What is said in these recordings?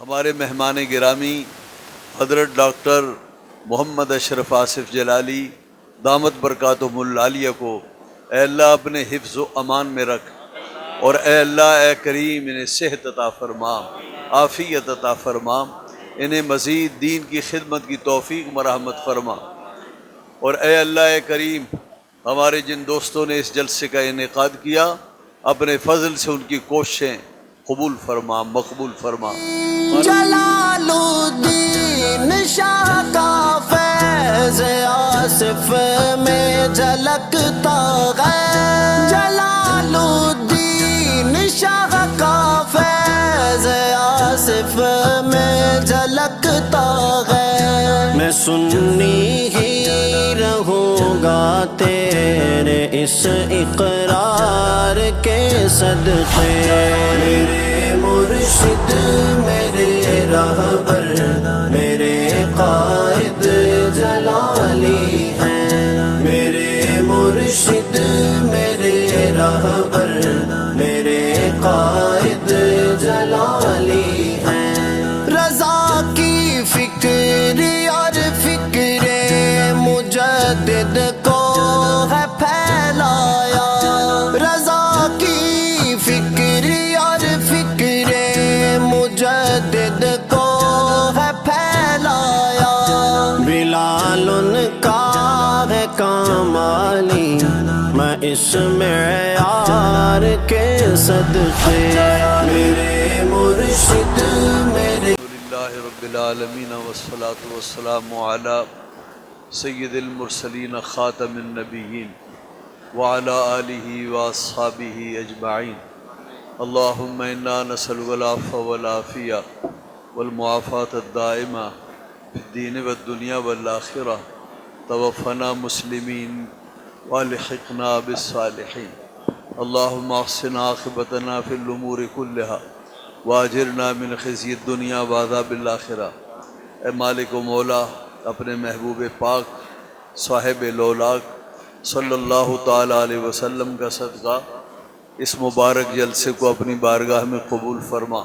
ہمارے مہمان گرامی حضرت ڈاکٹر محمد اشرف آصف جلالی دامت برکاتہم العالیہ کو اے اللہ اپنے حفظ و امان میں رکھ، اور اے اللہ اے کریم انہیں صحت عطا فرما، عافیت عطا فرما، انہیں مزید دین کی خدمت کی توفیق مرحمت فرما، اور اے اللہ اے کریم ہمارے جن دوستوں نے اس جلسے کا انعقاد کیا اپنے فضل سے ان کی کوششیں قبول فرما، مقبول فرما۔ جلال الدین شاہ کا فیض آصف میں جھلکتا ہے، جلال الدین شاہ کا فیض آصف میں جھلکتا ہے۔ میں سنی ہی رہوں گا تیرے اس اقرار کے صدقے، میرے مرشد میرے راہبر میرے قائد جلالی ہیں، میرے مرشد میرے راہبر میرے قائد جلالی ہیں۔ رضا کی فکر اور فکر مجدد کو ہے پھیلایا، رضا کی فکر اور فکر مجدد کو ہے پھیلایا، بلال ان کا ہے کمالی میں اس معیار کے صدقے، میرے مرشد میرے الحمدللہ رب العالمین والصلاة والسلام علی سید المرسلین خاتم النبیین وعلی آلہ واصحابہ اجمعین۔ اللہم انا نسألک العفو والعافیہ والمعافاة الدائمہ فی الدین والدنیا والآخرہ، توفنا مسلمین والحقنا بالصالحین۔ اللہم احسن عاقبتنا فی الامور کلہا واجرنا من خزی الدنیا وعذاب الآخرہ۔ اے مالک و مولا، اپنے محبوب پاک صاحب لولاک صلی اللہ تعالیٰ علیہ وسلم کا صدقہ اس مبارک جلسے کو اپنی بارگاہ میں قبول فرما۔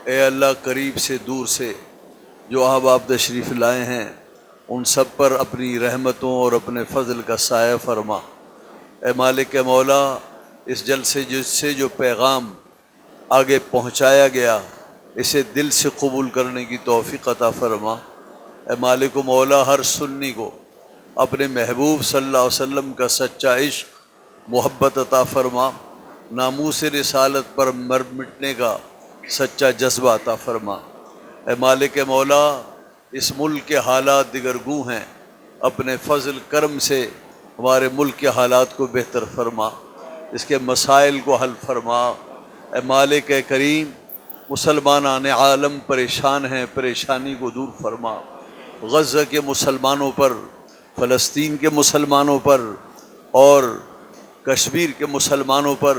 اے اللہ قریب سے دور سے جو احباب تشریف لائے ہیں ان سب پر اپنی رحمتوں اور اپنے فضل کا سایہ فرما۔ اے مالک مولا، اس جلسے سے جو پیغام آگے پہنچایا گیا اسے دل سے قبول کرنے کی توفیق عطا فرما۔ اے مالک و مولا، ہر سنی کو اپنے محبوب صلی اللہ علیہ وسلم کا سچا عشق محبت عطا فرما، ناموس رسالت پر مر مٹنے کا سچا جذبہ عطا فرما۔ اے مالک مولا، اس ملک کے حالات دگرگوں ہیں، اپنے فضل کرم سے ہمارے ملک کے حالات کو بہتر فرما، اس کے مسائل کو حل فرما۔ اے مالک کریم، مسلمانان عالم پریشان ہیں، پریشانی کو دور فرما۔ غزہ کے مسلمانوں پر، فلسطین کے مسلمانوں پر اور کشمیر کے مسلمانوں پر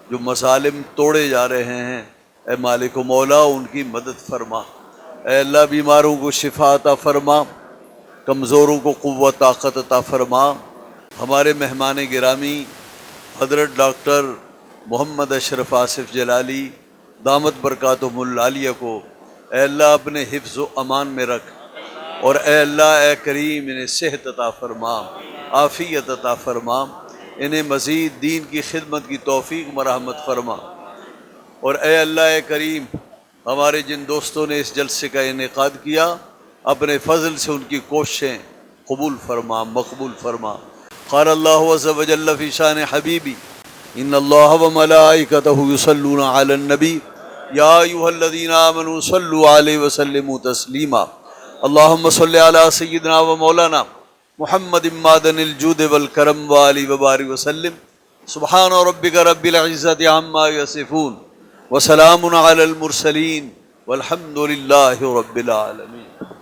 جو مظالم توڑے جا رہے ہیں، اے مالک و مولا ان کی مدد فرما۔ اے اللہ بیماروں کو شفا عطا فرما، کمزوروں کو قوت طاقت عطا فرما۔ ہمارے مہمان گرامی حضرت ڈاکٹر محمد اشرف آصف جلالی دامت برکاتہم العالیہ کو اے اللہ اپنے حفظ و امان میں رکھ، اور اے اللہ اے کریم انہیں صحت عطا فرما، عافیت عطا فرما، انہیں مزید دین کی خدمت کی توفیق مرحمت فرما، اور اے اللہ اے کریم ہمارے جن دوستوں نے اس جلسے کا انعقاد کیا اپنے فضل سے ان کی کوششیں قبول فرما، مقبول فرما۔ قال اللہ عز و جل فی شان حبیبی ان اللہ و ملائکتہ یصلون علی النبی یا ایھا الذین آمنوا صلوا علیہ وسلموا تسلیما۔ اللہم صل علی سیدنا و مولانا محمد معدن الجود والکرم وآلہ وبارک وسلم۔ سبحان ربک رب العزۃ عما یصفون وسلام علی المرسلین والحمد للہ رب العالمین۔